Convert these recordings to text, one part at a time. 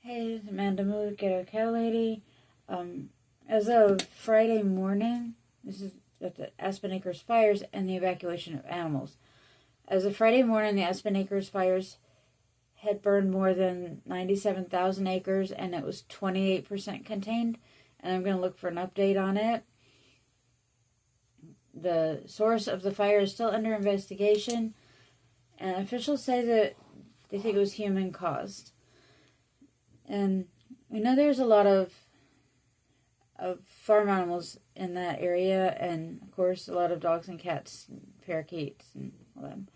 Hey, it's Amanda Mood, Ghetto Cow Lady. As of Friday morning, this is at the Aspen Acres Fires and the evacuation of animals. As of Friday morning, the Aspen Acres Fires had burned more than 97,000 acres and it was 28% contained. And I'm going to look for an update on it. The source of the fire is still under investigation, and officials say that they think it was human caused. And we know there's a lot of farm animals in that area, and of course a lot of dogs and cats, and parakeets and all them.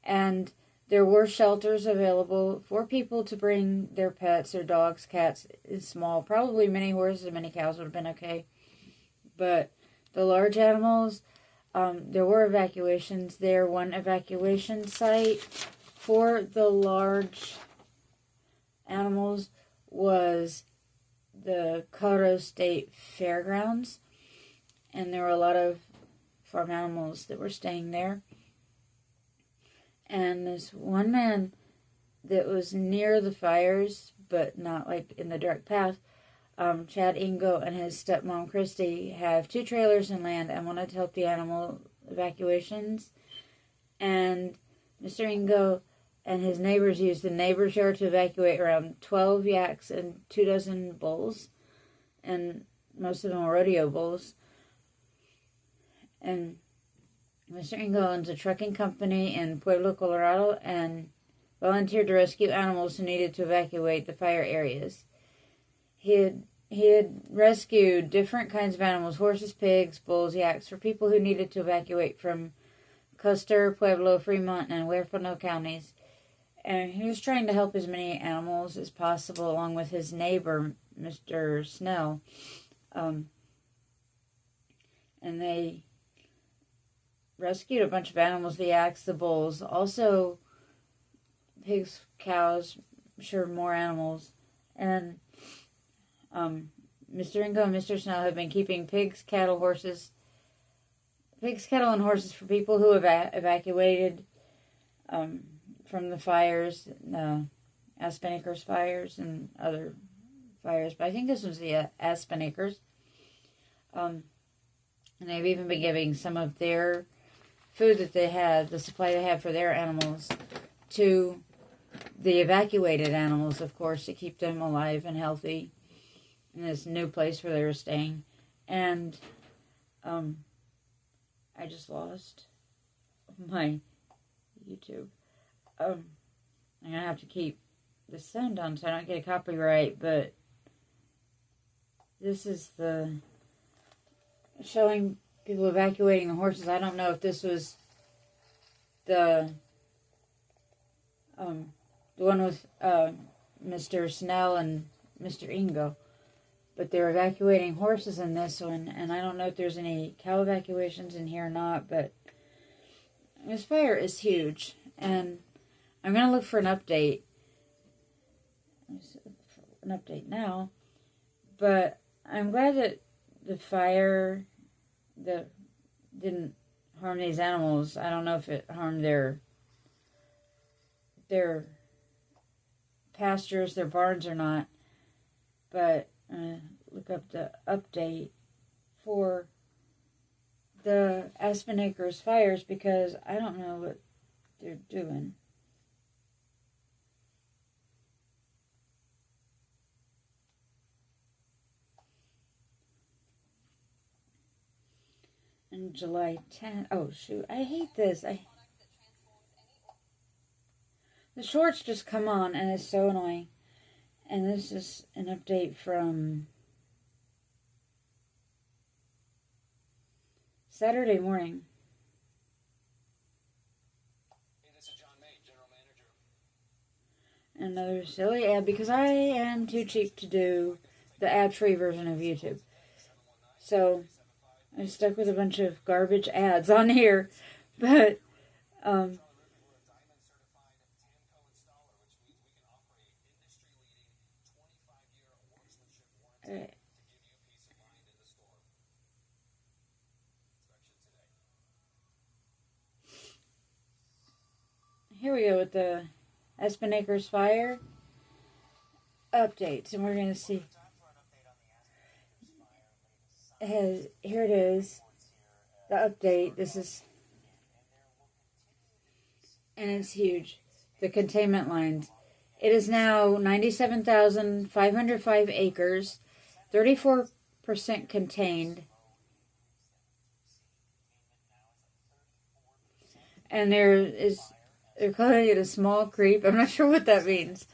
And there were shelters available for people to bring their pets, their dogs, cats, small, probably many horses and many cows would have been okay. But the large animals, there were evacuations there. One evacuation site for the large animals was the Colorado State Fairgrounds, and there were a lot of farm animals that were staying there. And this one man that was near the fires, but not like in the direct path, Chad Ingo and his stepmom Christy have 2 trailers and land and wanted to help the animal evacuations. And Mr. Ingo and his neighbors used the neighbor's yard to evacuate around 12 yaks and 2 dozen bulls, and most of them were rodeo bulls. And Mr. Ingo owns a trucking company in Pueblo, Colorado, and volunteered to rescue animals who needed to evacuate the fire areas. He had rescued different kinds of animals, horses, pigs, bulls, yaks, for people who needed to evacuate from Custer, Pueblo, Fremont, and Huerfano counties. And he was trying to help as many animals as possible, along with his neighbor, Mr. Snell. And they rescued a bunch of animals, the yaks, the bulls, also pigs, cows, sure, more animals. And Mr. Ingo and Mr. Snell have been keeping pigs, cattle, and horses for people who have evacuated from the fires, the Aspen Acres fires and other fires. But I think this was the Aspen Acres. And they've even been giving some of their food that they had, the supply they had for their animals, to the evacuated animals, of course, to keep them alive and healthy in this new place where they were staying. And I just lost my YouTube. I'm going to have to keep the sound on so I don't get a copyright, but this is the showing people evacuating the horses. I don't know if this was the one with Mr. Snell and Mr. Ingo, but they're evacuating horses in this one, and I don't know if there's any cow evacuations in here or not, but this fire is huge, and I'm going to look for an update. Now, but I'm glad that the fire that didn't harm these animals. I don't know if it harmed their pastures, their barns or not, but look up the update for the Aspen Acres fires because I don't know what they're doing. And July 10th. Oh, shoot. I hate this. The shorts just come on, and it's so annoying. And this is an update from Saturday morning. Hey, this is John May, General Manager. Another silly ad because I am too cheap to do the ad-free version of YouTube. So I stuck with a bunch of garbage ads on here, but here we go with the Aspen Acres Fire. updates, and we're going to see. Here it is, the update. This is, and it's huge. The containment lines. It is now 97,505 acres, 34% contained. And they're calling it a small creep. I'm not sure what that means.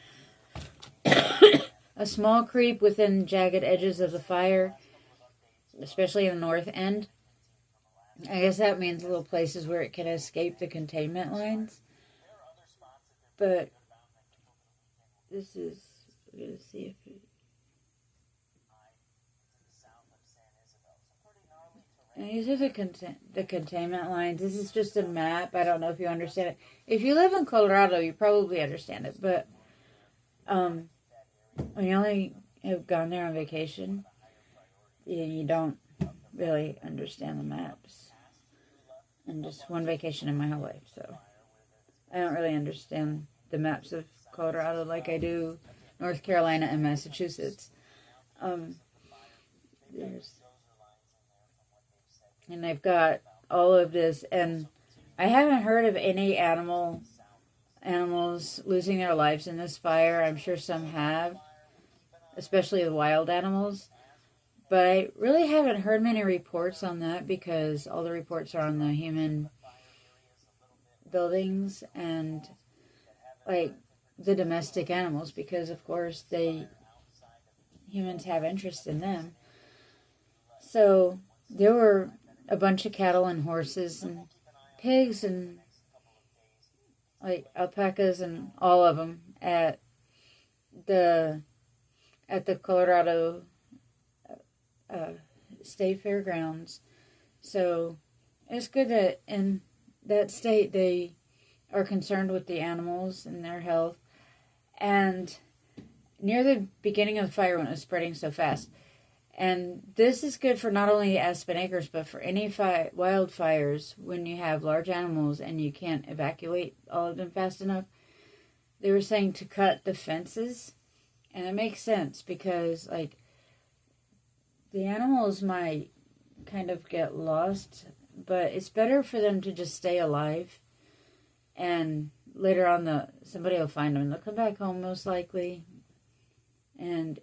A small creep within jagged edges of the fire, especially in the north end. I guess that means little places where it can escape the containment lines. But this is, we're going to see if it, and these are the containment lines. This is just a map. I don't know if you understand it. If you live in Colorado, you probably understand it. But when you only have gone there on vacation, you don't really understand the maps. And just one vacation in my whole life, so I don't really understand the maps of Colorado like I do North Carolina and Massachusetts. And I've got all of this, and I haven't heard of any animals losing their lives in this fire. I'm sure some have, especially the wild animals. But I really haven't heard many reports on that because all the reports are on the human buildings and like the domestic animals, because of course humans have interest in them. So there were a bunch of cattle and horses and pigs and like alpacas and all of them at the Colorado State Fairgrounds. So it's good that in that state they are concerned with the animals and their health. And near the beginning of the fire, when it was spreading so fast, and this is good for not only Aspen Acres, but for any wildfires when you have large animals and you can't evacuate all of them fast enough. They were saying to cut the fences, and it makes sense because, like, the animals might kind of get lost, but it's better for them to just stay alive, and later on somebody will find them and they'll come back home most likely. And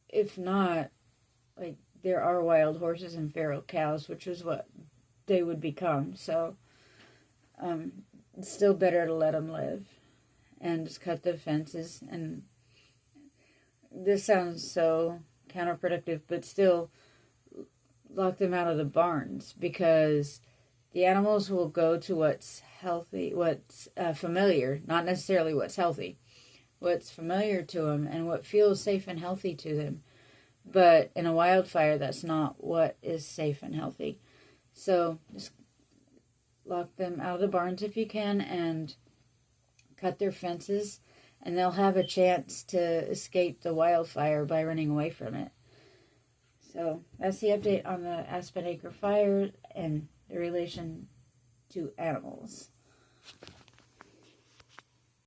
if not, like, there are wild horses and feral cows, which is what they would become. So it's still better to let them live and just cut the fences. And this sounds so counterproductive, but still lock them out of the barns, because the animals will go to what's healthy, what's familiar, not necessarily what's healthy, what's familiar to them and what feels safe and healthy to them. But in a wildfire, that's not what is safe and healthy. So just lock them out of the barns if you can and cut their fences, and they'll have a chance to escape the wildfire by running away from it. So that's the update on the Aspen Acre Fire and the relation to animals.